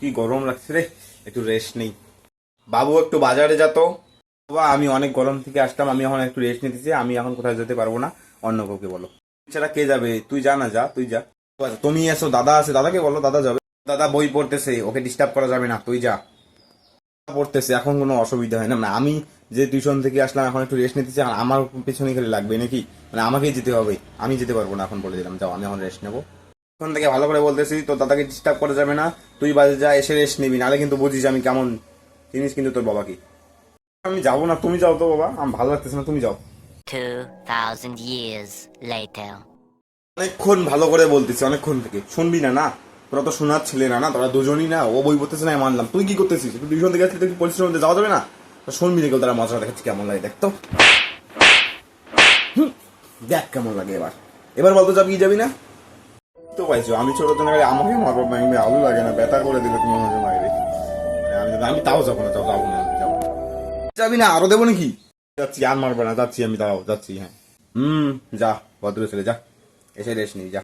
কি গরম লাগছে রে, একটু রেস্ট নেই। বাবু একটু বাজারে যা তো। বাবা আমি অনেক গরম থেকে আসলাম, আমি এখন একটু রেস্ট নিতেছি, আমি এখন কোথায় যেতে পারবো না, অন্য কাউকে বলো। এছাড়া কে যাবে? তুই যা না, যা তুই যা। তুমি এসো, দাদা আছে, দাদাকে বলো, দাদা যাবে। দাদা বই পড়তেছে, ওকে ডিস্টার্ব করা যাবে না, তুই যা। পড়তেছে এখন, কোনো অসুবিধা হয় না। মানে আমি যে টিউশন থেকে আসলাম এখন একটু রেস্ট নিতেছি, আর আমার পেছনে খালি লাগবে নাকি? মানে আমাকেই যেতে হবে, আমি যেতে পারবো না এখন, বলে দিলাম। যাও, আমি এখন রেস্ট নেবো। এখন থেকে ভালো করে বলতেছি, তো দাদাকে ডিস্টার্ব করা যাবে না। তুই বাজে যা, এসে রেস্ট নিবি, নাহলে কিন্তু বুঝিস আমি কেমন জিনিস কিন্তু তোর বাবাকে। আমি যাবো না, তুমি যাও তো বাবা, আমার ভালো লাগতেছে না, তুমি যাও। 2000 years later. অনেকক্ষণ ভালো করে বলতেছি, অনেকক্ষণ থেকে শুনবি না? না, তোরা তো শোনার ছেলে না, না তোরা দুজনই না। ও বই পড়তেছে না, মানলাম, তুই কি করতেছিস? তুই টিউশন থেকে আসলে তুই পরিশ্রম করতে যাওয়া যাবে না? তো শুনবি না কেউ, তারা মজা দেখাচ্ছে কেমন লাগে, দেখ তো। দেখ কেমন লাগে এবার। এবার বলতো যাবি কি যাবি না? তো পাইছো, আমি ছোট তো না, আমাকে মারবো, ভালো লাগে না, ব্যথা করে দিলে তুমি আমাকে মারবে। আমি তাও যাবো না, যাবো না, যাবো না। যাবি না? আরো দেবো নাকি? যাচ্ছি, আর মারবো না, যাচ্ছি আমি, তাও যাচ্ছি, হ্যাঁ। যা, ভদ্র ছেলে যা, এসে রেস্ট নিই, যা।